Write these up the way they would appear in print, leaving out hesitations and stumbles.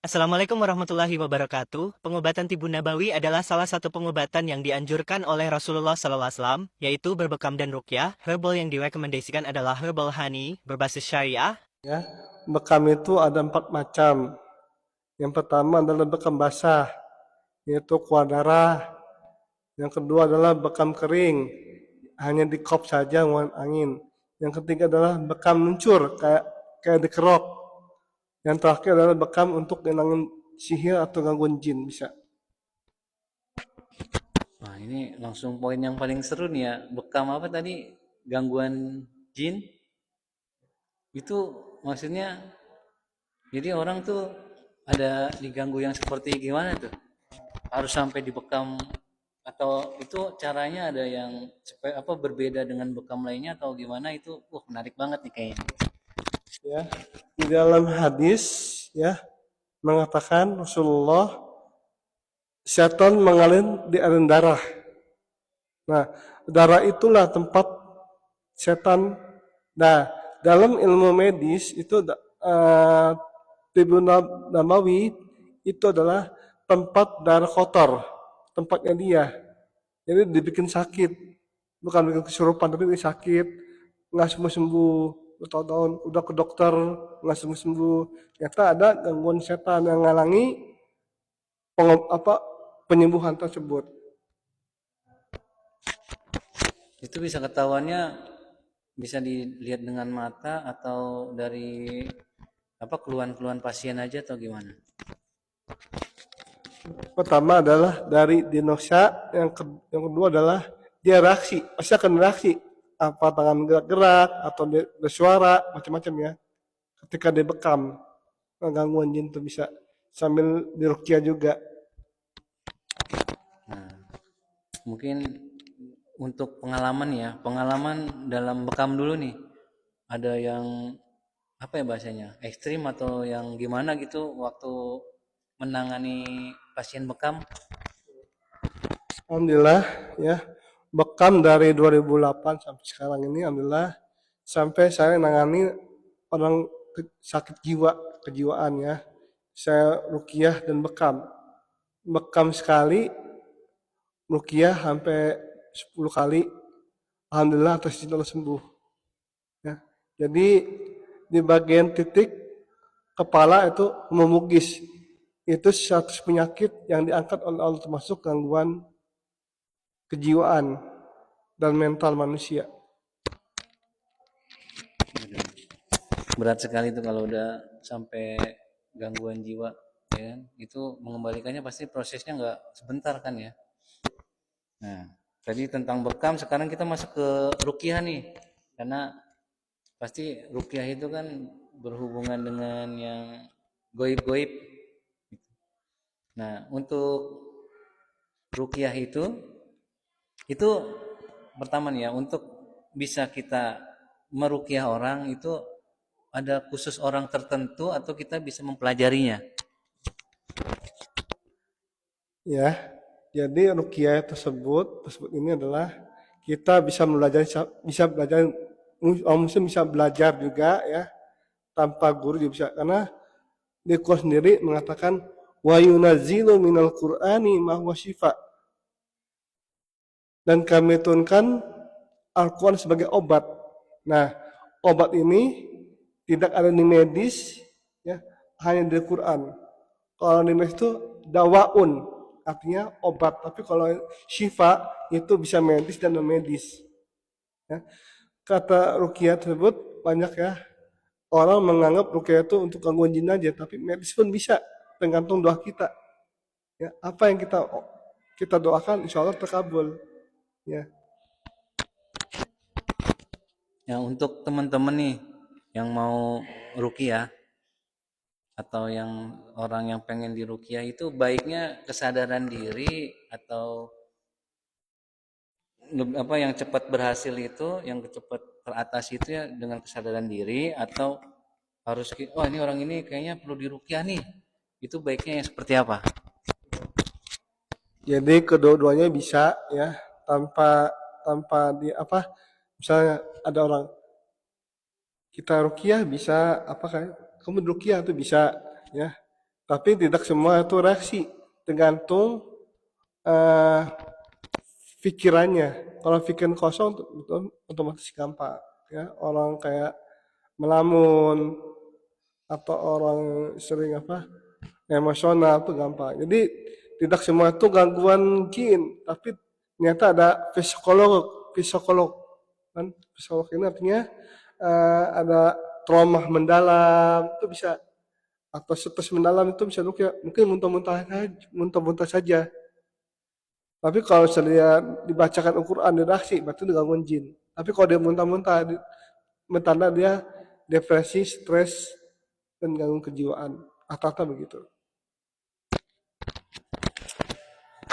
Assalamualaikum warahmatullahi wabarakatuh. Pengobatan tibun nabawi adalah salah satu pengobatan yang dianjurkan oleh Rasulullah SAW, yaitu berbekam dan ruqyah. Herbal yang direkomendasikan adalah herbal honey berbasis syariah. Ya, bekam itu ada 4 macam. Yang pertama adalah bekam basah, yaitu kuah darah. Yang kedua adalah bekam kering, hanya di kop saja ngeluarin angin. Yang ketiga adalah bekam mencur, kayak dikerok. Yang terakhir adalah bekam untuk ngilangin sihir atau gangguan jin bisa. Wah, ini langsung poin yang paling seru nih ya. Bekam apa tadi? Gangguan jin? Itu maksudnya jadi orang tuh ada diganggu yang seperti gimana tuh? Harus sampai dibekam atau itu caranya ada yang apa berbeda dengan bekam lainnya atau gimana itu? Wah, menarik banget nih kayaknya. Ya, di dalam hadis ya mengatakan Rasulullah setan mengalir di aliran darah. Nah, darah itulah tempat setan. Nah, dalam ilmu medis itu Tibun Nabawi itu adalah tempat darah kotor, tempatnya dia. Jadi dibikin sakit, bukan bikin kesurupan tapi bikin sakit, nggak sembuh sembuh, bertahun-tahun udah ke dokter nggak sembuh sembuh. Ternyata ada gangguan setan yang ngalangi apa penyembuhan tersebut. Itu bisa ketahuannya bisa dilihat dengan mata atau dari apa keluhan-keluhan pasien aja atau gimana? Pertama adalah dari diagnosa, yang kedua adalah dia reaksi, pasti akan reaksi apa tangan gerak-gerak atau dia bersuara macam-macam ya. Ketika dia bekam, gangguan jin itu bisa sambil diruqyah juga. Nah, mungkin untuk pengalaman ya, pengalaman dalam bekam dulu nih. Ada yang apa ya bahasanya? Ekstrim atau yang gimana gitu waktu menangani pasien bekam? Alhamdulillah ya, bekam dari 2008 sampai sekarang ini alhamdulillah sampai saya nangani orang sakit jiwa, kejiwaan ya. Saya ruqyah dan bekam. Bekam sekali, ruqyah sampai 10 kali. Alhamdulillah atas izin Allah sembuh. Ya. Jadi di bagian titik kepala itu memugis. Itu satu penyakit yang diangkat oleh Allah termasuk gangguan kejiwaan dan mental manusia. Berat sekali tuh kalau udah sampai gangguan jiwa, ya kan? Itu mengembalikannya pasti prosesnya nggak sebentar kan ya. Nah, tadi tentang bekam, sekarang kita masuk ke rukiah nih, karena pasti rukiah itu kan berhubungan dengan yang goib-goib. Nah, untuk rukiah itu pertama nih ya, untuk bisa kita merukiah orang itu ada khusus orang tertentu atau kita bisa mempelajarinya. Ya, jadi ruqyah tersebut ini adalah kita bisa belajar, orang muslim bisa belajar juga ya tanpa guru juga bisa, karena di Quran sendiri mengatakan wa yunazzilu minal qur'ani ma huwa syifa, dan kami turunkan Al-Quran sebagai obat. Nah, obat ini tidak ada di medis ya, hanya di Quran. Kalau di medis itu dawaun, artinya obat, tapi kalau syifa itu bisa medis dan non medis ya. Kata ruqyah tersebut banyak ya, orang menganggap ruqyah itu untuk gangguan jin aja, tapi medis pun bisa, tergantung doa kita ya. Apa yang kita doakan insya Allah terkabul ya. Ya, untuk teman-teman nih yang mau rukiah atau yang orang yang pengen dirukiah itu baiknya kesadaran diri atau apa yang cepat berhasil itu, yang cepat teratas itu ya dengan kesadaran diri atau harus wah ini orang ini kayaknya perlu dirukiah nih. Itu baiknya yang seperti apa? Jadi kedua-duanya bisa ya, tanpa tanpa di apa, misalnya ada orang kita rukiah bisa apa, kayak kamu rukiah tuh bisa ya. Tapi tidak semua itu reaksi, tergantung eh, pikirannya. Kalau pikiran kosong itu otomatis gampang. Ya, orang kayak melamun atau orang sering apa emosional itu gampang. Jadi tidak semua itu gangguan jin, tapi ternyata ada psikolog kan. Psikolog ini artinya ada trauma mendalam itu bisa, atau stres mendalam itu bisa rukyah, mungkin muntah-muntah saja. Tapi kalau saya dibacakan Al-Quran redaksi, berarti itu gangguan jin. Tapi kalau dia muntah-muntah, tanda dia depresi, stres, dan gangguan kejiwaan. Rata-rata begitu.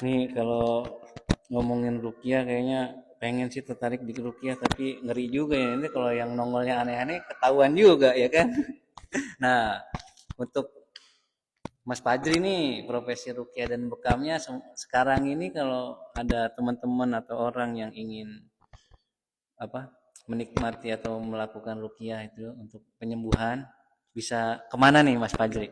Nih kalau ngomongin rukiah kayaknya pengen sih tertarik di rukiah tapi ngeri juga ya ini kalau yang nongolnya aneh-aneh ketahuan juga ya kan. Nah, untuk Mas Fajri nih profesi rukiah dan bekamnya sekarang ini kalau ada teman-teman atau orang yang ingin apa menikmati atau melakukan rukiah itu untuk penyembuhan bisa kemana nih Mas Fajri?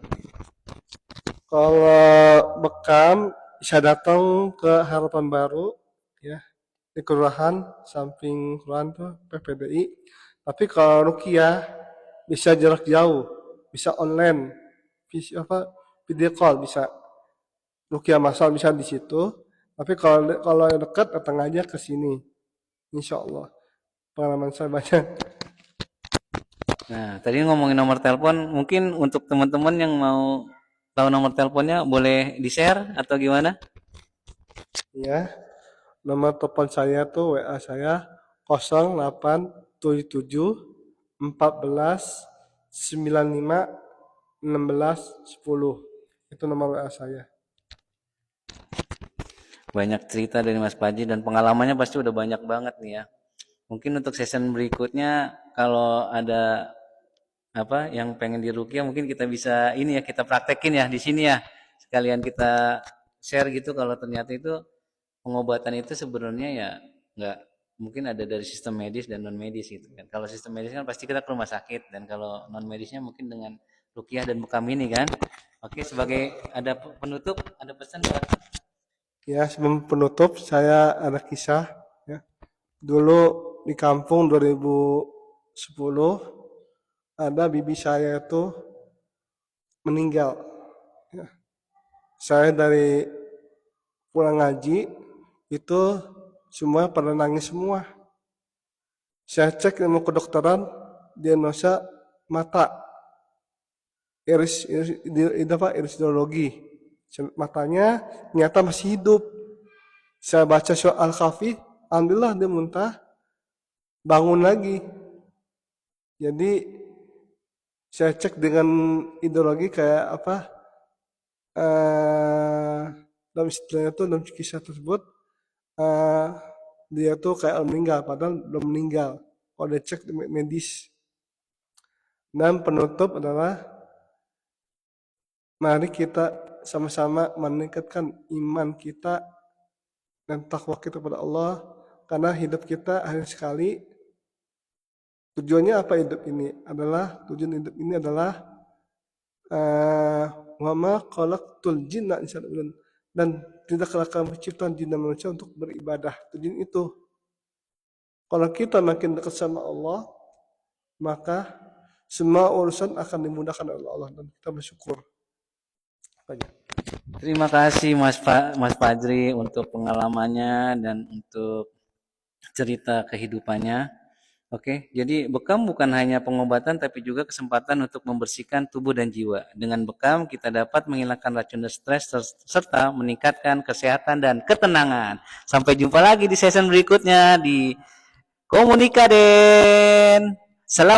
Kalau bekam bisa datang ke Harapan Baru, ya, di kelurahan samping kelurahan tuh PPDI. Tapi kalau rukiah bisa jarak jauh, bisa online, bisa apa video call bisa. Rukiah masal bisa di situ. Tapi kalau yang dekat datang aja ke sini. Insya Allah. Pengalaman saya banyak. Nah, tadi ngomongin nomor telepon, mungkin untuk teman-teman yang mau tahu nomor teleponnya boleh di-share atau gimana? Ya, nomor telepon saya tuh WA saya 0877 14 95 16 10. Itu nomor WA saya. Banyak cerita dari Mas Paji dan pengalamannya pasti udah banyak banget nih ya. Mungkin untuk season berikutnya kalau ada apa yang pengen dirukiah mungkin kita bisa ini ya kita praktekin ya di sini ya. Sekalian kita share gitu kalau ternyata itu pengobatan itu sebenarnya ya nggak mungkin ada dari sistem medis dan non medis gitu kan. Kalau sistem medis kan pasti kita ke rumah sakit dan kalau non medisnya mungkin dengan rukiah dan bekam ini kan. Oke, sebagai ada penutup, ada pesan buat Ya, sebelum penutup saya ada kisah. Ya. Dulu di kampung 2010 ada bibi saya itu meninggal. Ya. Saya dari pulang ngaji itu semua pada nangis semua. Saya cek ilmu kedokteran, diagnosa mata, iridologi. Matanya ternyata masih hidup. Saya baca surah Al-Kahfi, alhamdulillah dia muntah, bangun lagi. Jadi saya cek dengan ideologi kayak apa, dalam istilahnya tuh dalam kisah tersebut, eh, dia tuh kayak meninggal, padahal belum meninggal. Kalau dia cek di medis. Dan penutup adalah mari kita sama-sama meningkatkan iman kita dan takwa kita kepada Allah, karena hidup kita hanya sekali. Tujuannya apa hidup ini? Tujuan hidup ini adalah wa ma khalaqtul jinna dan tidaklah kami menciptakan jin dan manusia untuk beribadah. Tujuan itu. Kalau kita makin dekat sama Allah, maka semua urusan akan dimudahkan oleh Allah dan kita bersyukur. terima kasih Mas Fajri untuk pengalamannya dan untuk cerita kehidupannya. Oke, jadi bekam bukan hanya pengobatan tapi juga kesempatan untuk membersihkan tubuh dan jiwa. Dengan bekam kita dapat menghilangkan racun dan stres serta meningkatkan kesehatan dan ketenangan. Sampai jumpa lagi di season berikutnya di Komunikaden. Selamat